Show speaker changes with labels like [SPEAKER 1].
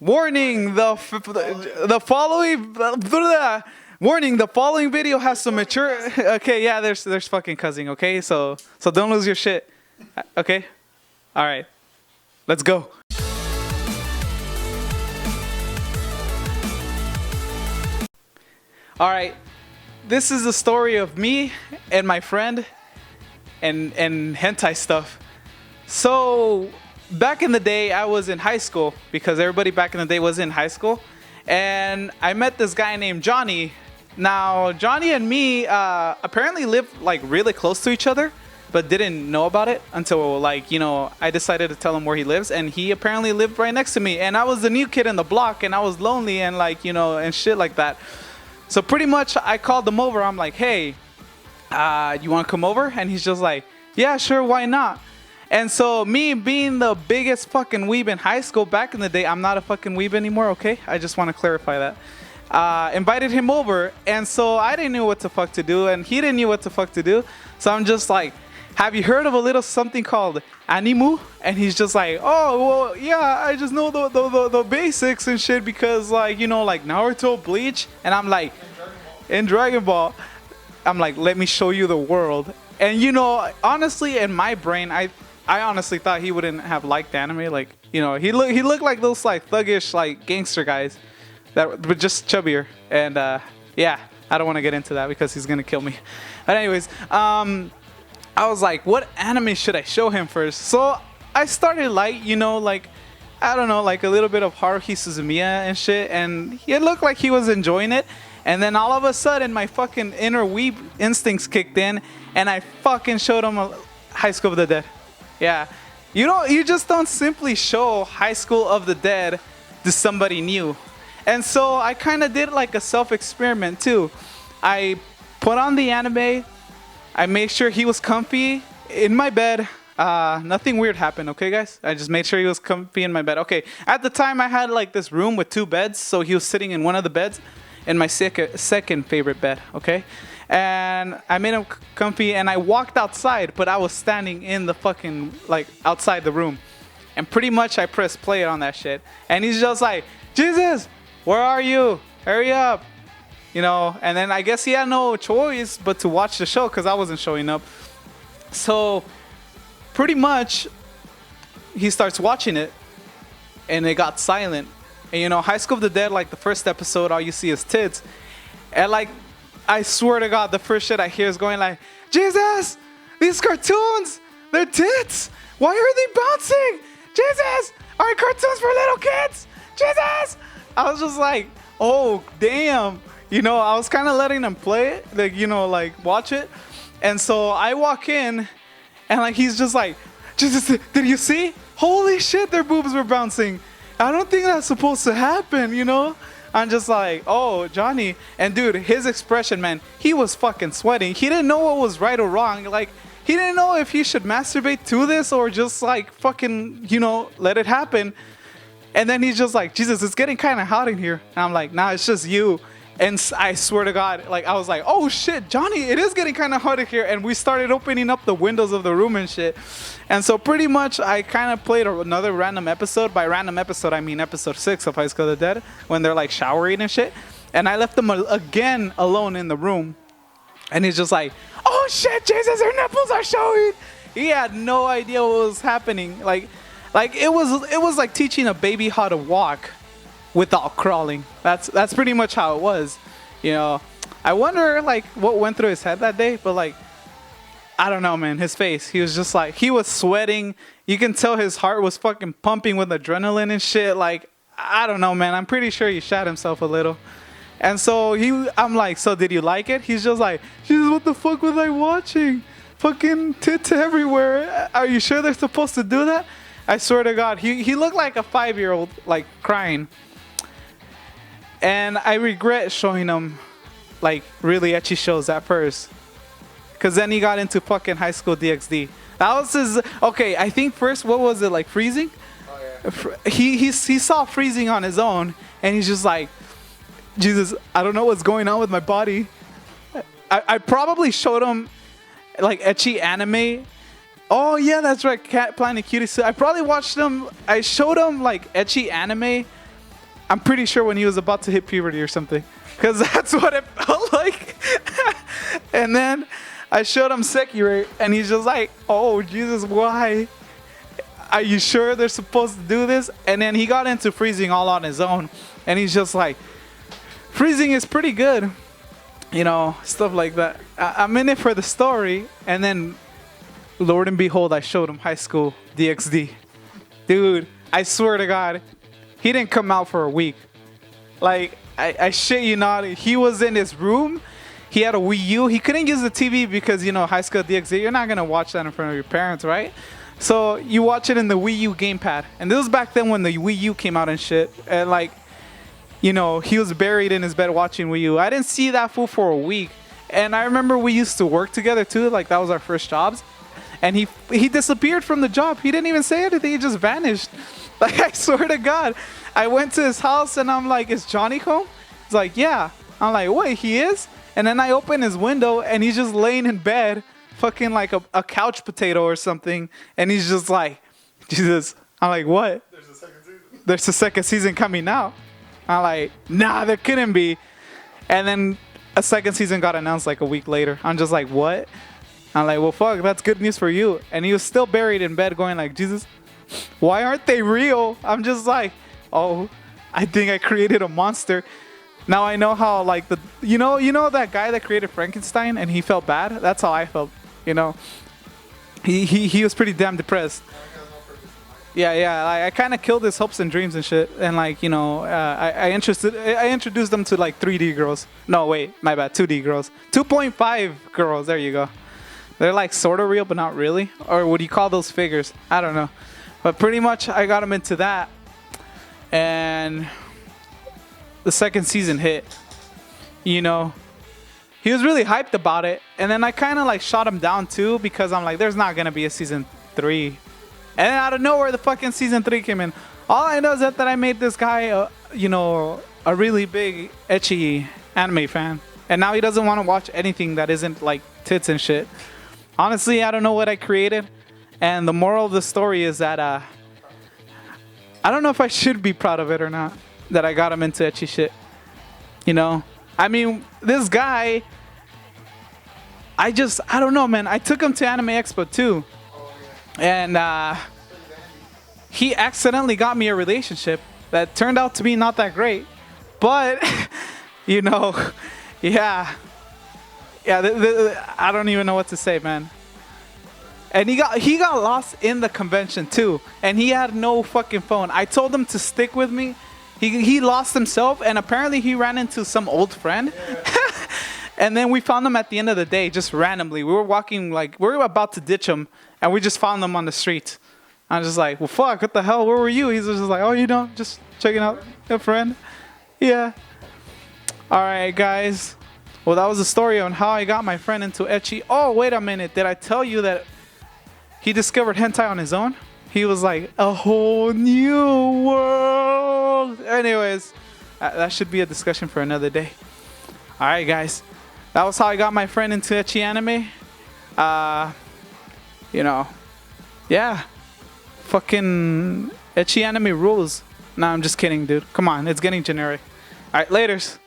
[SPEAKER 1] Warning: the following warning: the following video has some mature. Okay, yeah, there's fucking cussing. Okay, so don't lose your shit. Okay, all right, let's go. All right, this is the story of me and my friend and hentai stuff. So back in the day, I was in high school because everybody back in the day was in high school, and I met this guy named Johnny. Now Johnny and me apparently lived like really close to each other, but didn't know about it until like, you know, I decided to tell him where he lives, and he apparently lived right next to me, and I was the new kid in the block, and I was lonely and like, you know, and shit like that. So pretty much I called him over. I'm like, hey, you want to come over? And he's just like, yeah, sure, why not? And so me being the biggest fucking weeb in high school back in the day, I'm not a fucking weeb anymore, okay? I just want to clarify that. Invited him over, and so I didn't know what the fuck to do, and he didn't know what the fuck to do. So I'm just like, have you heard of a little something called anime? And he's just like, oh, well, yeah, I just know the basics and shit because, like, you know, like Naruto, Bleach. And I'm like, in Dragon Ball. I'm like, let me show you the world. And, you know, honestly, in my brain, I honestly thought he wouldn't have liked anime. Like, you know, he looked like those, like, thuggish, like, gangster guys that were just chubbier. And, yeah, I don't want to get into that because he's going to kill me. But anyways, I was like, what anime should I show him first? So I started light, you know, like, I don't know, like a little bit of Haruhi Suzumiya and shit. And it looked like he was enjoying it. And then all of a sudden, my fucking inner weeb instincts kicked in. And I fucking showed him High School of the Dead. Yeah. You just don't simply show High School of the Dead to somebody new. And so I kind of did like a self-experiment too. I put on the anime. I made sure he was comfy in my bed. Nothing weird happened, okay, guys? I just made sure he was comfy in my bed. Okay, at the time, I had like this room with 2 beds, so he was sitting in one of the beds in my second favorite bed, okay? And I made him comfy, and I walked outside, but I was standing in the fucking, like, outside the room. And pretty much I pressed play on that shit. And he's just like, Jesus, where are you? Hurry up. You know, and then I guess he had no choice but to watch the show because I wasn't showing up. So pretty much he starts watching it and it got silent. And you know, High School of the Dead, like the first episode, all you see is tits. And like, I swear to God, the first shit I hear is going like, Jesus, these cartoons, they're tits. Why are they bouncing? Jesus, are cartoons for little kids? Jesus. I was just like, oh, damn. You know, I was kind of letting them play it, like, you know, like, watch it. And so I walk in, and, like, he's just like, Jesus, did you see? Holy shit, their boobs were bouncing. I don't think that's supposed to happen, you know? I'm just like, oh, Johnny. And, dude, his expression, man, he was fucking sweating. He didn't know what was right or wrong. Like, he didn't know if he should masturbate to this or just, like, fucking, you know, let it happen. And then he's just like, Jesus, it's getting kind of hot in here. And I'm like, nah, it's just you. And I swear to God, like, I was like, oh shit, Johnny, it is getting kind of hot in here. And we started opening up the windows of the room and shit. And so pretty much I kind of played another random episode. By random episode, I mean episode 6 of High School of the Dead, when they're like showering and shit. And I left them again alone in the room. And he's just like, oh shit, Jesus, her nipples are showing. He had no idea what was happening. Like it was like teaching a baby how to walk without crawling. That's pretty much how it was. You know, I wonder like what went through his head that day, but like, I don't know, man. His face, he was just like, he was sweating. You can tell his heart was fucking pumping with adrenaline and shit. Like, I don't know, man. I'm pretty sure he shot himself a little. And so I'm like, so did you like it? He's just like, Jesus, what the fuck was I watching? Fucking tits everywhere. Are you sure they're supposed to do that? I swear to God, he looked like a 5-year-old, like crying. And I regret showing him like really ecchi shows at first. Cause then he got into fucking High School DxD. That was his, okay, I think first, what was it, like freezing? Oh, yeah. He saw freezing on his own, and he's just like, Jesus, I don't know what's going on with my body. I probably showed him like ecchi anime. Oh yeah, that's right, Cat Planet Cutie. So I probably watched them. I showed him like ecchi anime I'm pretty sure when he was about to hit puberty or something, because that's what it felt like. And then I showed him Sekiro, and he's just like, "Oh Jesus, why? Are you sure they're supposed to do this?" And then he got into freezing all on his own, and he's just like, "Freezing is pretty good," you know, stuff like that. I'm in it for the story, and then, Lord and behold, I showed him High School DxD. Dude, I swear to God, he didn't come out for a week. Like, I shit you not, he was in his room. He had a Wii U. He couldn't use the TV because, you know, High School DxD, you're not going to watch that in front of your parents, right? So you watch it in the Wii U gamepad. And this was back then when the Wii U came out and shit. And, like, you know, he was buried in his bed watching Wii U. I didn't see that fool for a week. And I remember we used to work together, too. Like, that was our first jobs. And he disappeared from the job. He didn't even say anything. He just vanished. Like, I swear to God. I went to his house and I'm like, "Is Johnny home?" He's like, "Yeah." I'm like, "Wait, he is?" And then I open his window and he's just laying in bed, fucking like a couch potato or something. And he's just like, Jesus. I'm like, "What?" "There's a second season." "There's a second season coming out." I'm like, "Nah, there couldn't be." And then a second season got announced like a week later. I'm just like, "What?" I'm like, "Well, fuck, that's good news for you." And he was still buried in bed going like, "Jesus, why aren't they real?" I'm just like, "Oh, I think I created a monster." Now I know how, like, you know that guy that created Frankenstein and he felt bad? That's how I felt, you know. He was pretty damn depressed. Yeah, I kind of killed his hopes and dreams and shit. And, like, you know, I introduced them to, like, 3D girls. No, wait, my bad, 2D girls. 2.5 girls, there you go. They're, like, sort of real, but not really. Or would you call those figures? I don't know. But pretty much I got him into that. And the second season hit. You know, he was really hyped about it. And then I kind of, like, shot him down, too, because I'm like, there's not going to be a season 3. And then out of nowhere, the fucking season 3 came in. All I know is that I made this guy, you know, a really big, ecchi anime fan. And now he doesn't want to watch anything that isn't, like, tits and shit. Honestly, I don't know what I created. And the moral of the story is that I don't know if I should be proud of it or not, that I got him into ecchi shit. You know? I mean, this guy, I don't know, man. I took him to Anime Expo too. And he accidentally got me a relationship that turned out to be not that great. But, you know, yeah. I don't even know what to say, man. And he got lost in the convention too, and he had no fucking phone. I told him to stick with me. He lost himself, and apparently he ran into some old friend. Yeah. And then we found him at the end of the day, just randomly. We were walking, like, we were about to ditch him, and we just found him on the street. I was just like, "Well, fuck, what the hell? Where were you?" He's just like, "Oh, you know, just checking out a friend." Yeah. All right, guys. Well, that was the story on how I got my friend into ecchi. Oh, wait a minute. Did I tell you that he discovered hentai on his own? He was like, a whole new world. Anyways, that should be a discussion for another day. All right, guys. That was how I got my friend into ecchi anime. You know, yeah. Fucking ecchi anime rules. Nah, I'm just kidding, dude. Come on, it's getting generic. All right, laters.